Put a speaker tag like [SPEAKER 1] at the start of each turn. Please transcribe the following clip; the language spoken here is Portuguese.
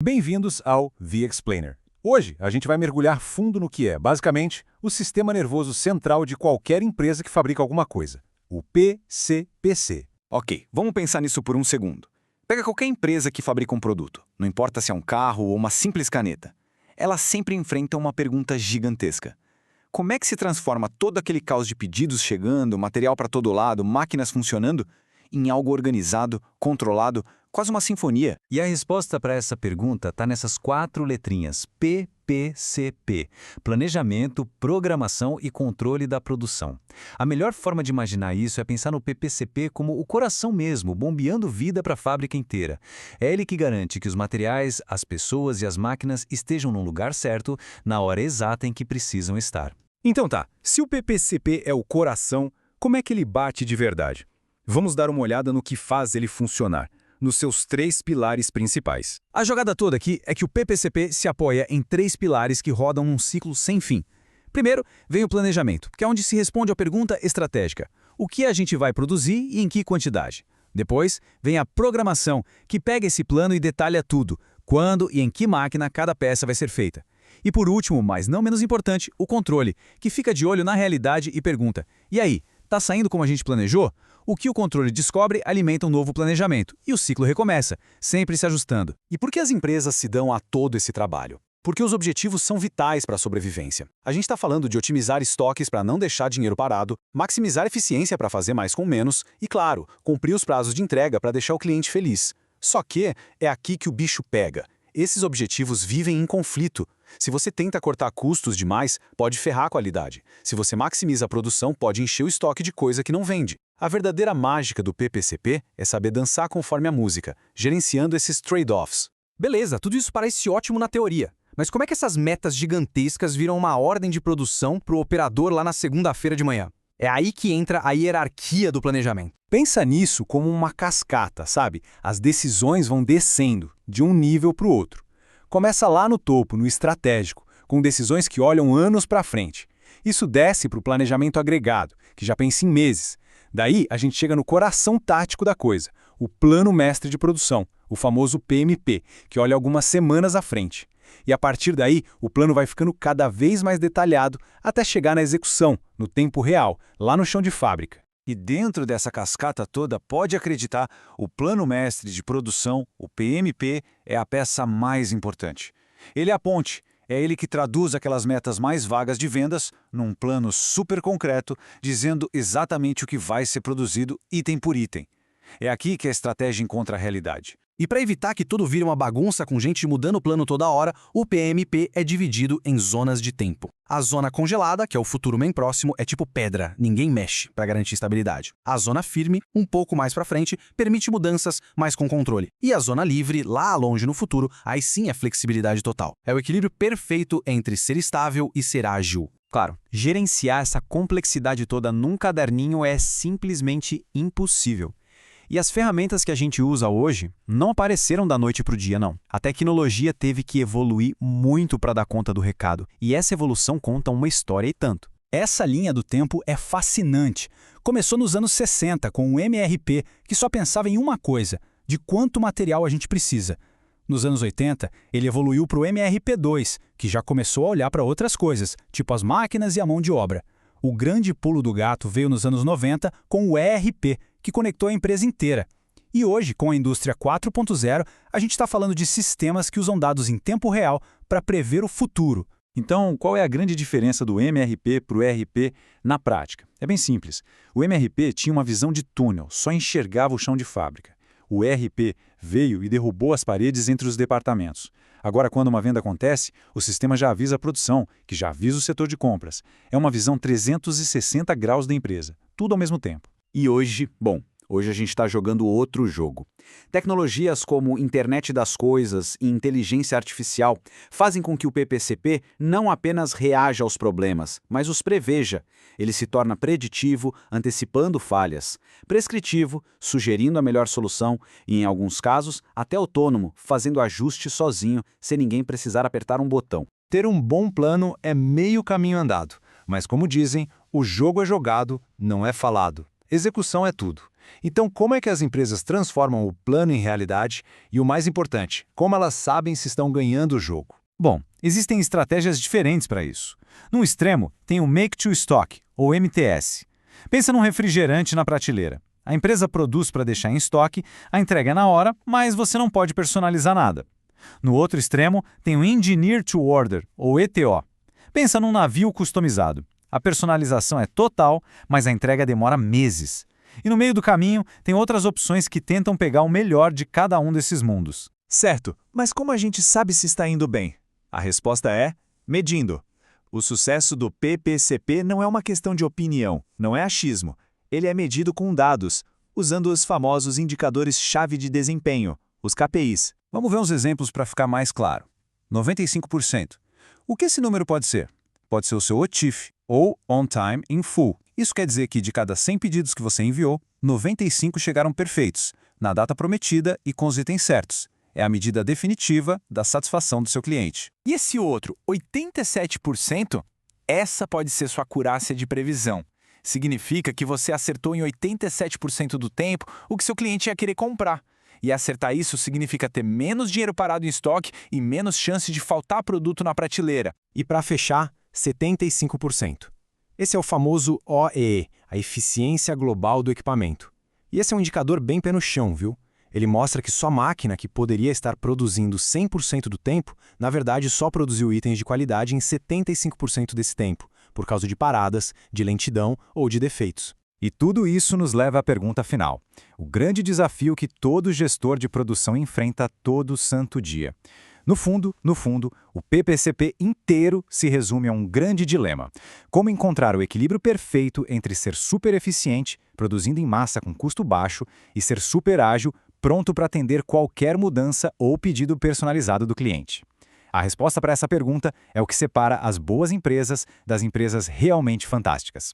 [SPEAKER 1] Bem-vindos ao The Explainer. Hoje, a gente vai mergulhar fundo no que é, basicamente, o sistema nervoso central de qualquer empresa que fabrica alguma coisa, o PCPC.
[SPEAKER 2] Ok, vamos pensar nisso por um segundo. Pega qualquer empresa que fabrica um produto, não importa se é um carro ou uma simples caneta. Ela sempre enfrenta uma pergunta gigantesca. Como é que se transforma todo aquele caos de pedidos chegando, material para todo lado, máquinas funcionando, em algo organizado, controlado, quase uma sinfonia?
[SPEAKER 3] E a resposta para essa pergunta está nessas 4 letrinhas, PPCP, Planejamento, Programação e Controle da Produção. A melhor forma de imaginar isso é pensar no PPCP como o coração mesmo, bombeando vida para a fábrica inteira. É ele que garante que os materiais, as pessoas e as máquinas estejam no lugar certo, na hora exata em que precisam estar.
[SPEAKER 1] Então tá, se o PPCP é o coração, como é que ele bate de verdade? Vamos dar uma olhada no que faz ele funcionar, nos seus 3 pilares principais.
[SPEAKER 3] A jogada toda aqui é que o PPCP se apoia em 3 pilares que rodam num ciclo sem fim. Primeiro, vem o planejamento, que é onde se responde à pergunta estratégica. O que a gente vai produzir e em que quantidade? Depois, vem a programação, que pega esse plano e detalha tudo, quando e em que máquina cada peça vai ser feita. E por último, mas não menos importante, o controle, que fica de olho na realidade e pergunta: e aí, tá saindo como a gente planejou? O que o controle descobre alimenta um novo planejamento, e o ciclo recomeça, sempre se ajustando.
[SPEAKER 4] E por que as empresas se dão a todo esse trabalho? Porque os objetivos são vitais para a sobrevivência. A gente está falando de otimizar estoques para não deixar dinheiro parado, maximizar eficiência para fazer mais com menos e, claro, cumprir os prazos de entrega para deixar o cliente feliz. Só que é aqui que o bicho pega. Esses objetivos vivem em conflito. Se você tenta cortar custos demais, pode ferrar a qualidade. Se você maximiza a produção, pode encher o estoque de coisa que não vende. A verdadeira mágica do PPCP é saber dançar conforme a música, gerenciando esses trade-offs.
[SPEAKER 5] Beleza, tudo isso parece ótimo na teoria. Mas como é que essas metas gigantescas viram uma ordem de produção para o operador lá na segunda-feira de manhã? É aí que entra a hierarquia do planejamento.
[SPEAKER 1] Pensa nisso como uma cascata, sabe? As decisões vão descendo, de um nível para o outro. Começa lá no topo, no estratégico, com decisões que olham anos para frente. Isso desce para o planejamento agregado, que já pensa em meses. Daí, a gente chega no coração tático da coisa, o Plano Mestre de Produção, o famoso PMP, que olha algumas semanas à frente. E a partir daí, o plano vai ficando cada vez mais detalhado até chegar na execução, no tempo real, lá no chão de fábrica.
[SPEAKER 2] E dentro dessa cascata toda, pode acreditar, o Plano Mestre de Produção, o PMP, é a peça mais importante. Ele é a ponte. É ele que traduz aquelas metas mais vagas de vendas num plano super concreto, dizendo exatamente o que vai ser produzido item por item. É aqui que a estratégia encontra a realidade.
[SPEAKER 5] E para evitar que tudo vire uma bagunça com gente mudando o plano toda hora, o PMP é dividido em zonas de tempo. A zona congelada, que é o futuro bem próximo, é tipo pedra, ninguém mexe para garantir estabilidade. A zona firme, um pouco mais para frente, permite mudanças, mas com controle. E a zona livre, lá longe no futuro, aí sim é flexibilidade total. É o equilíbrio perfeito entre ser estável e ser ágil.
[SPEAKER 3] Claro, gerenciar essa complexidade toda num caderninho é simplesmente impossível. E as ferramentas que a gente usa hoje não apareceram da noite para o dia, não. A tecnologia teve que evoluir muito para dar conta do recado, e essa evolução conta uma história e tanto.
[SPEAKER 1] Essa linha do tempo é fascinante. Começou nos anos 60 com o MRP, que só pensava em uma coisa, de quanto material a gente precisa. Nos anos 80, ele evoluiu para o MRP2, que já começou a olhar para outras coisas, tipo as máquinas e a mão de obra. O grande pulo do gato veio nos anos 90 com o ERP, que conectou a empresa inteira. E hoje, com a indústria 4.0, a gente está falando de sistemas que usam dados em tempo real para prever o futuro.
[SPEAKER 6] Então, qual é a grande diferença do MRP para o ERP na prática? É bem simples. O MRP tinha uma visão de túnel, só enxergava o chão de fábrica. O ERP veio e derrubou as paredes entre os departamentos. Agora, quando uma venda acontece, o sistema já avisa a produção, que já avisa o setor de compras. É uma visão 360 graus da empresa, tudo ao mesmo tempo.
[SPEAKER 2] E hoje, hoje a gente está jogando outro jogo. Tecnologias como internet das coisas e inteligência artificial fazem com que o PPCP não apenas reaja aos problemas, mas os preveja. Ele se torna preditivo, antecipando falhas, prescritivo, sugerindo a melhor solução e, em alguns casos, até autônomo, fazendo ajustes sozinho, sem ninguém precisar apertar um botão.
[SPEAKER 3] Ter um bom plano é meio caminho andado, mas como dizem, o jogo é jogado, não é falado. Execução é tudo.
[SPEAKER 1] Então, como é que as empresas transformam o plano em realidade? E o mais importante, como elas sabem se estão ganhando o jogo?
[SPEAKER 6] Bom, existem estratégias diferentes para isso. No extremo, tem o Make to Stock, ou MTS. Pensa num refrigerante na prateleira. A empresa produz para deixar em estoque, a entrega é na hora, mas você não pode personalizar nada. No outro extremo, tem o Engineer to Order, ou ETO. Pensa num navio customizado. A personalização é total, mas a entrega demora meses. E no meio do caminho, tem outras opções que tentam pegar o melhor de cada um desses mundos.
[SPEAKER 7] Certo, mas como a gente sabe se está indo bem? A resposta é medindo. O sucesso do PPCP não é uma questão de opinião, não é achismo. Ele é medido com dados, usando os famosos indicadores-chave de desempenho, os KPIs.
[SPEAKER 6] Vamos ver uns exemplos para ficar mais claro. 95%. O que esse número pode ser? Pode ser o seu OTIF, ou On Time in Full. Isso quer dizer que de cada 100 pedidos que você enviou, 95 chegaram perfeitos, na data prometida e com os itens certos. É a medida definitiva da satisfação do seu cliente.
[SPEAKER 3] E esse outro, 87%? Essa pode ser sua acurácia de previsão. Significa que você acertou em 87% do tempo o que seu cliente ia querer comprar. E acertar isso significa ter menos dinheiro parado em estoque e menos chance de faltar produto na prateleira.
[SPEAKER 8] E para fechar, 75%. Esse é o famoso OEE, a eficiência global do equipamento. E esse é um indicador bem pé no chão, viu? Ele mostra que sua máquina, que poderia estar produzindo 100% do tempo, na verdade só produziu itens de qualidade em 75% desse tempo, por causa de paradas, de lentidão ou de defeitos.
[SPEAKER 6] E tudo isso nos leva à pergunta final. O grande desafio que todo gestor de produção enfrenta todo santo dia. No fundo, o PPCP inteiro se resume a um grande dilema. Como encontrar o equilíbrio perfeito entre ser super eficiente, produzindo em massa com custo baixo, e ser super ágil, pronto para atender qualquer mudança ou pedido personalizado do cliente. A resposta para essa pergunta é o que separa as boas empresas das empresas realmente fantásticas.